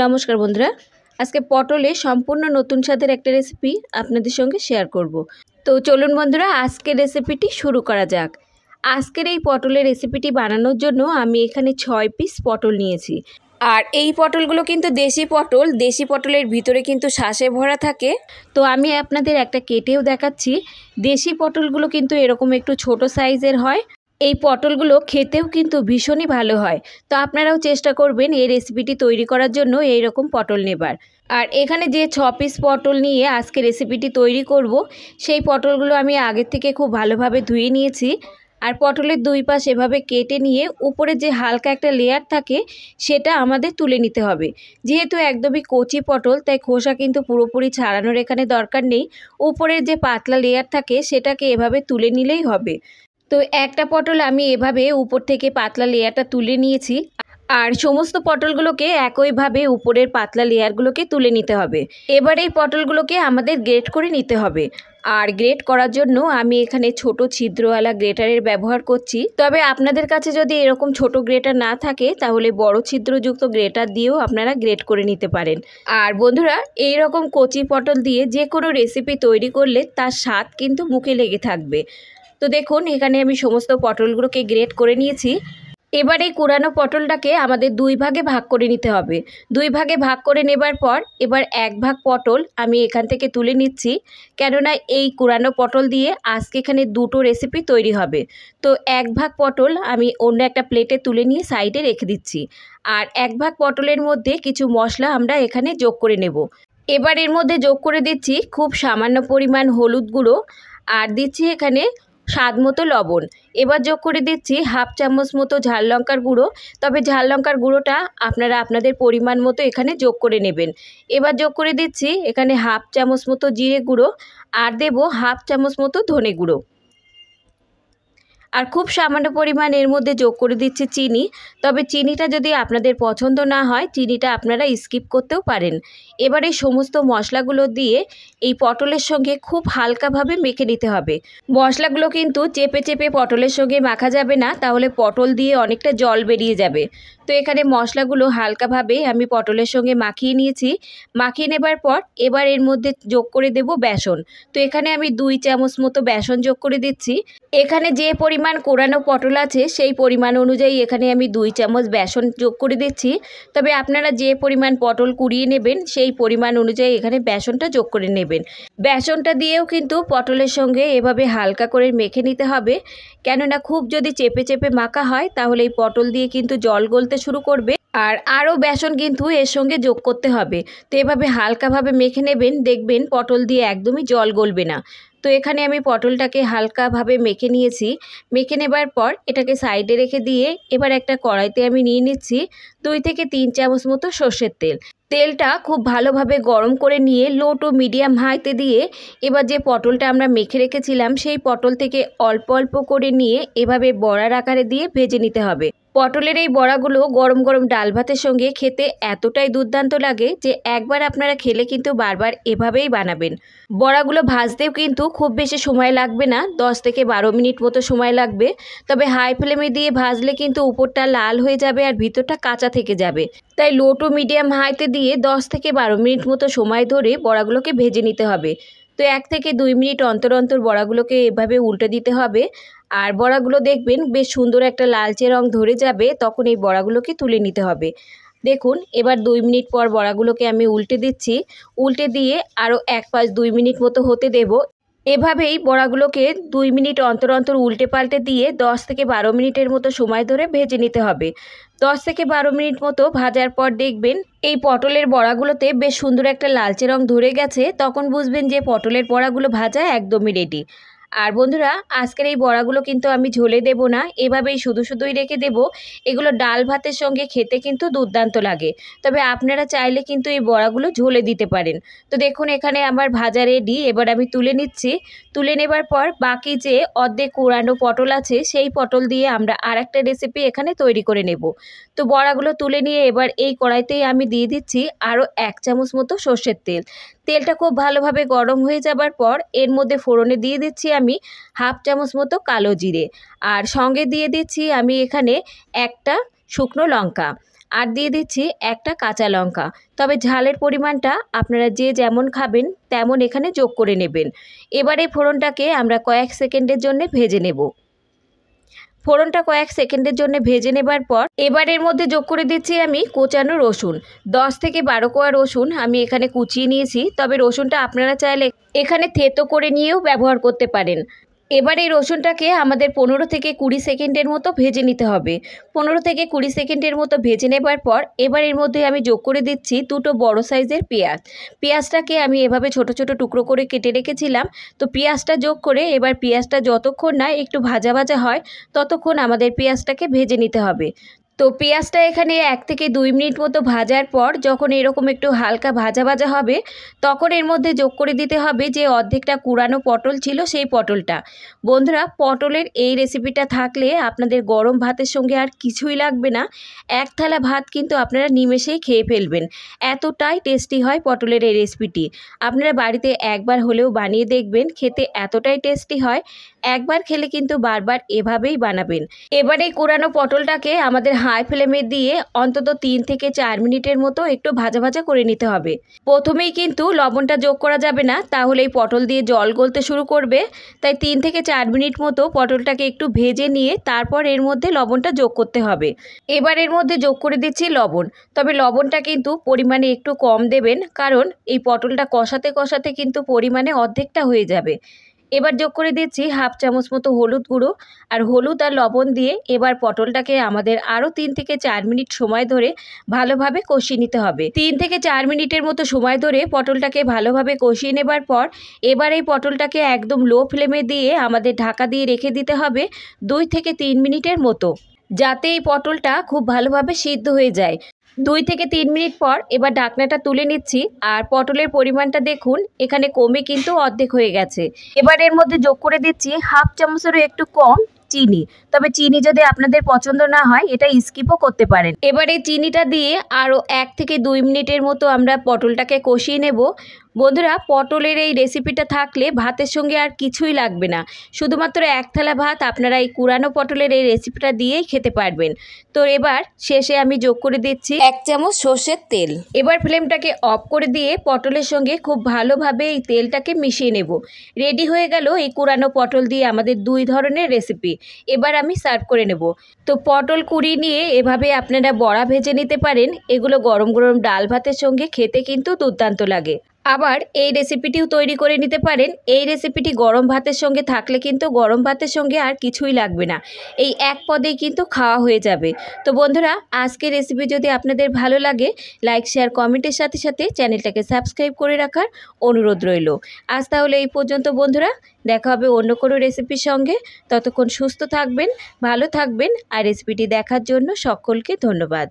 নমস্কার বন্ধুরা, আজকে পটলে সম্পূর্ণ নতুন স্বাদের একটা রেসিপি আপনাদের সঙ্গে শেয়ার করব। তো চলুন বন্ধুরা, আজকের রেসিপিটি শুরু করা যাক। আজকের এই পটলের রেসিপিটি বানানোর জন্য আমি এখানে 6 পিস পটল নিয়েছি। আর এই পটলগুলো কিন্তু দেশি পটলের ভিতরে কিন্তু শাঁসে ভরা থাকে। তো আমি আপনাদের একটা কেটেও দেখাচ্ছি। দেশি পটলগুলো কিন্তু এরকম একটু ছোট সাইজের হয়। এই পটলগুলো খেতেও কিন্তু ভীষণই ভালো হয়। তো আপনারাও চেষ্টা করবেন এই রেসিপিটি তৈরি করার জন্য এই রকম পটল নেবার। আর এখানে যে 6 পিস পটল নিয়ে আজকে রেসিপিটি তৈরি করব, সেই পটলগুলো আমি আগের থেকে খুব ভালোভাবে ধুয়ে নিয়েছি। আর পটলের দুই পাশ এভাবে কেটে নিয়ে উপরে যে হালকা একটা লেয়ার থাকে সেটা আমাদের তুলে নিতে হবে। যেহেতু একদমই কচি পটল, তাই খোসা কিন্তু পুরোপুরি ছাড়ানোর এখানে দরকার নেই। উপরের যে পাতলা লেয়ার থাকে সেটাকে এভাবে তুলে নিলেই হবে। তো একটা পটল আমি এভাবে উপর থেকে পাতলা লেয়ারটা তুলে নিয়েছি। আর সমস্ত পটলগুলোকে একইভাবে উপরের পাতলা লেয়ারগুলোকে তুলে নিতে হবে। এবার এই পটলগুলোকে আমাদের গ্রেট করে নিতে হবে। আর গ্রেট করার জন্য আমি এখানে ছোট ছিদ্রওয়ালা গ্রেটারের ব্যবহার করছি। তবে আপনাদের কাছে যদি এরকম ছোট গ্রেটার না থাকে তাহলে বড় ছিদ্রযুক্ত গ্রেটার দিয়েও আপনারা গ্রেট করে নিতে পারেন। আর বন্ধুরা, এই রকম কচি পটল দিয়ে যে কোনো রেসিপি তৈরি করলে তার স্বাদ কিন্তু মুখে লেগে থাকবে। তো দেখুন, এখানে আমি সমস্ত পটলগুলোকে গ্রেট করে নিয়েছি। এবার এই কুড়ানো পটলটাকে আমাদের দুই ভাগে ভাগ করে নিতে হবে। দুই ভাগে ভাগ করে নেবার পর এবার এক ভাগ পটল আমি এখান থেকে তুলে নিচ্ছি, কেননা এই কুড়ানো পটল দিয়ে আজকে এখানে দুটো রেসিপি তৈরি হবে। তো এক ভাগ পটল আমি অন্য একটা প্লেটে তুলে নিয়ে সাইডে রেখে দিচ্ছি। আর এক ভাগ পটলের মধ্যে কিছু মশলা আমরা এখানে যোগ করে নেব। এবার এর মধ্যে যোগ করে দিচ্ছি খুব সামান্য পরিমাণ হলুদ গুঁড়ো, আর দিচ্ছি এখানে স্বাদ মতো লবণ। এবার যোগ করে দিচ্ছি হাফ চামচ মতো ঝাল লঙ্কার গুঁড়ো। তবে ঝাল লঙ্কার গুঁড়োটা আপনারা আপনাদের পরিমাণ মতো এখানে যোগ করে নেবেন। এবার যোগ করে দিচ্ছি এখানে হাফ চামচ মতো জিরে গুঁড়ো, আর দেব হাফ চামচ মতো ধনে গুঁড়ো। আর খুব সামান্য পরিমাণ এর মধ্যে যোগ করে দিচ্ছি চিনি। তবে চিনিটা যদি আপনাদের পছন্দ না হয়, চিনিটা আপনারা স্কিপ করতেও পারেন। এবার এই সমস্ত মশলাগুলো দিয়ে এই পটলের সঙ্গে খুব হালকাভাবে মেখে নিতে হবে। মশলাগুলো কিন্তু চেপে চেপে পটলের সঙ্গে মাখা যাবে না, তাহলে পটল দিয়ে অনেকটা জল বেরিয়ে যাবে। তো এখানে মশলাগুলো হালকাভাবে আমি পটলের সঙ্গে মাখিয়ে নিয়েছি। মাখিয়ে নেবার পর এবার এর মধ্যে যোগ করে দেব বেসন। তো এখানে আমি 2 চামচ মতো বেসন যোগ করে দিচ্ছি। এখানে যে পরিমাণ কোরানো পটল আছে সেই পরিমাণ অনুযায়ী এখানে আমি 2 চামচ বেসন যোগ করে দিচ্ছি। তবে আপনারা যে পরিমাণ পটল কুড়িয়ে নেবেন সেই পরিমাণ অনুযায়ী এখানে বেসনটা যোগ করে নেবেন। বেসনটা দিয়েও কিন্তু পটলের সঙ্গে এভাবে হালকা করে মেখে নিতে হবে, কেননা খুব যদি চেপে চেপে মাখা হয় তাহলে এই পটল দিয়ে কিন্তু জল গলতে শুরু করবে। আর আরও বেসন কিন্তু এর সঙ্গে যোগ করতে হবে। তো এভাবে হালকাভাবে মেখে নেবেন, দেখবেন পটল দিয়ে একদমই জল গলবে না। তো এখানে আমি পটলটাকে হালকাভাবে মেখে নিয়েছি। মেখে নেবার পর এটাকে সাইডে রেখে দিয়ে এবার একটা কড়াইতে আমি নিয়ে নিচ্ছি 2 থেকে 3 চামচ মতো সর্ষের তেল। তেলটা খুব ভালোভাবে গরম করে নিয়ে লো টু মিডিয়াম হাইতে দিয়ে এবার যে পটলটা আমরা মেখে রেখেছিলাম সেই পটল থেকে অল্প অল্প করে নিয়ে এভাবে বড়ার আকারে দিয়ে ভেজে নিতে হবে। পটলের এই বড়াগুলো গরম গরম ডাল ভাতের সঙ্গে খেতে এতটাই দুর্দান্ত লাগে যে একবার আপনারা খেলে কিন্তু বারবার এভাবেই বানাবেন। বড়াগুলো ভাজতেও কিন্তু খুব বেশি সময় লাগবে না, 10 থেকে 12 মিনিট মতো সময় লাগবে। তবে হাই ফ্লেমে দিয়ে ভাজলে কিন্তু উপরটা লাল হয়ে যাবে আর ভিতরটা কাঁচা থেকে যাবে। তাই লো টু মিডিয়াম হাইতে দিয়ে 10 থেকে 12 মিনিট মতো সময় ধরে বড়াগুলোকে ভেজে নিতে হবে। তো 1 থেকে 2 মিনিট অন্তর অন্তর বড়াগুলোকে এভাবে উল্টে দিতে হবে। আর বড়াগুলো দেখবেন বেশ সুন্দর একটা লালচে রং ধরে যাবে, তখন এই বড়াগুলোকে তুলে নিতে হবে। দেখুন, এবার 2 মিনিট পর বড়াগুলোকে আমি উল্টে দিচ্ছি। উল্টে দিয়ে আরও এক পাশ 2 মিনিট মতো হতে দেব। এভাবেই বড়াগুলোকে 2 মিনিট অন্তর অন্তর উল্টে পাল্টে দিয়ে 10 থেকে 12 মিনিটের মতো সময় ধরে ভেজে নিতে হবে। 10 থেকে 12 মিনিট মতো ভাজার পর দেখবেন এই পটলের বড়াগুলোতে বেশ সুন্দর একটা লালচে রং ধরে গেছে, তখন বুঝবেন যে পটলের বড়াগুলো ভাজা একদমই রেডি। আর বন্ধুরা, আজকের এই বড়াগুলো কিন্তু আমি ঝোলে দেব না, এভাবেই শুধু শুধুই রেখে দেব। এগুলো ডাল ভাতের সঙ্গে খেতে কিন্তু দুর্দান্ত লাগে। তবে আপনারা চাইলে কিন্তু এই বড়াগুলো ঝোলে দিতে পারেন। তো দেখুন, এখানে আমার ভাজা রেডি। এবার আমি তুলে নিচ্ছি। তুলে নেবার পর বাকি যে অর্ধেক কুড়ানো পটল আছে সেই পটল দিয়ে আমরা আরেকটা রেসিপি এখানে তৈরি করে নেব। তো বড়াগুলো তুলে নিয়ে এবার এই কড়াইতেই আমি দিয়ে দিচ্ছি আরও 1 চামচ মতো সর্ষের তেল। তেলটা খুব ভালোভাবে গরম হয়ে যাবার পর এর মধ্যে ফোড়নে দিয়ে দিচ্ছি আমি হাফ চামচ মতো কালো জিরে, আর সঙ্গে দিয়ে দিচ্ছি আমি এখানে একটা শুকনো লঙ্কা। আর দিয়ে দিচ্ছি একটা কাঁচা লঙ্কা। তবে ঝালের পরিমাণটা আপনারা যে যেমন খাবেন তেমন এখানে যোগ করে নেবেন। এবারে ফোড়নটাকে আমরা কয়েক সেকেন্ডের জন্য ভেজে নেব। ফোড়নটা কয়েক সেকেন্ডের জন্য ভেজে নেবার পর এবার এর মধ্যে যোগ করে দিচ্ছি আমি কোচানো রসুন। 10 থেকে 12 কোয়া রসুন আমি এখানে কুচিয়ে নিয়েছি। তবে রসুনটা আপনারা চাইলে এখানে থেতো করে নিয়েও ব্যবহার করতে পারেন। এবার এই রসুনটাকে আমাদের 15 থেকে 20 সেকেন্ডের মতো ভেজে নিতে হবে। 15 থেকে 20 সেকেন্ডের মতো ভেজে নেবার পর এবার এর মধ্যে আমি যোগ করে দিচ্ছি দুটো বড় সাইজের পেঁয়াজ। পেঁয়াজটাকে আমি এভাবে ছোট ছোট টুকরো করে কেটে রেখেছিলাম। তো পেঁয়াজটা যোগ করে এবার পেঁয়াজটা যতক্ষণ না একটু ভাজা ভাজা হয় ততক্ষণ আমাদের পেঁয়াজটাকে ভেজে নিতে হবে। তো পেঁয়াজটা এখানে 1 থেকে 2 মিনিট মতো ভাজার পর যখন এরকম একটু হালকা ভাজা ভাজা হবে তখন এর মধ্যে যোগ করে দিতে হবে যে অর্ধেকটা কুড়ানো পটল ছিল সেই পটলটা। বন্ধুরা, পটলের এই রেসিপিটা থাকলে আপনাদের গরম ভাতের সঙ্গে আর কিছুই লাগবে না। এক থালা ভাত কিন্তু আপনারা নিমেষেই খেয়ে ফেলবেন। এতটাই টেস্টি হয় পটলের এই রেসিপিটি। আপনারা বাড়িতে একবার হলেও বানিয়ে দেখবেন, খেতে এতটাই টেস্টি হয়। একবার খেলে কিন্তু বারবার এভাবেই বানাবেন। এবারে কুড়ানো পটলটাকে আমাদের হাই ফ্লেমে দিয়ে অন্তত 3 থেকে 4 মিনিটের মতো একটু ভাজা ভাজা করে নিতে হবে। প্রথমেই কিন্তু লবণটা যোগ করা যাবে না, তাহলে এই পটল দিয়ে জল গলতে শুরু করবে। তাই 3 থেকে 4 মিনিট মতো পটলটাকে একটু ভেজে নিয়ে তারপর এর মধ্যে লবণটা যোগ করতে হবে। এবার এর মধ্যে যোগ করে দিচ্ছি লবণ। তবে লবণটা কিন্তু পরিমাণে একটু কম দেবেন, কারণ এই পটলটা কষাতে কষাতে কিন্তু পরিমাণে অর্ধেকটা হয়ে যাবে। এবার যোগ করে দিচ্ছি হাফ চামচ মতো হলুদ গুঁড়ো। আর হলুদ আর লবণ দিয়ে এবার পটলটাকে আমাদের আরও 3 থেকে 4 মিনিট সময় ধরে ভালোভাবে কষিয়ে নিতে হবে। 3 থেকে 4 মিনিটের মতো সময় ধরে পটলটাকে ভালোভাবে কষিয়ে নেবার পর এবার এই পটলটাকে একদম লো ফ্লেমে দিয়ে আমাদের ঢাকা দিয়ে রেখে দিতে হবে 2 থেকে 3 মিনিটের মতো, যাতে এই পটলটা খুব ভালোভাবে সিদ্ধ হয়ে যায়। 2 থেকে 3 মিনিট পর এবার ঢাকনাটা তুলে নিচ্ছি। আর পটলের পরিমাণটা দেখুন এখানে কমে কিন্তু অর্ধেক হয়ে গেছে। এবার এর মধ্যে যোগ করে দিচ্ছি হাফ চামচেরও একটু কম চিনি। তবে চিনি যদি আপনাদের পছন্দ না হয় এটা স্কিপও করতে পারেন। এবার এই চিনিটা দিয়ে আরও 1 থেকে 2 মিনিটের মতো আমরা পটলটাকে কষিয়ে নেব। বন্ধুরা, পটলের এই রেসিপিটা থাকলে ভাতের সঙ্গে আর কিছুই লাগবে না। শুধুমাত্র এক থালা ভাত আপনারা এই কুড়ানো পটলের এই রেসিপিটা দিয়েই খেতে পারবেন। তো এবার শেষে আমি যোগ করে দিচ্ছি 1 চামচ সর্ষের তেল। এবার ফ্লেমটাকে অফ করে দিয়ে পটলের সঙ্গে খুব ভালোভাবে এই তেলটাকে মিশিয়ে নেব। রেডি হয়ে গেল এই কুড়ানো পটল দিয়ে আমাদের 2 ধরনের রেসিপি। এবার আমি সার্ভ করে নেব। তো পটল কুড়িয়ে নিয়ে এভাবে আপনারা বড়া ভেজে নিতে পারেন। এগুলো গরম গরম ডাল ভাতের সঙ্গে খেতে কিন্তু দুর্দান্ত লাগে। আবার এই রেসিপিটিও তৈরি করে নিতে পারেন। এই রেসিপিটি গরম ভাতের সঙ্গে থাকলে কিন্তু গরম ভাতের সঙ্গে আর কিছুই লাগবে না, এই এক পদেই কিন্তু খাওয়া হয়ে যাবে। তো বন্ধুরা, আজকের রেসিপি যদি আপনাদের ভালো লাগে লাইক শেয়ার কমেন্টের সাথে সাথে চ্যানেলটাকে সাবস্ক্রাইব করে রাখার অনুরোধ রইল। আজ তাহলে এই পর্যন্ত বন্ধুরা, দেখা হবে অন্য কোনো রেসিপির সঙ্গে। ততক্ষণ সুস্থ থাকবেন, ভালো থাকবেন। আর রেসিপিটি দেখার জন্য সকলকে ধন্যবাদ।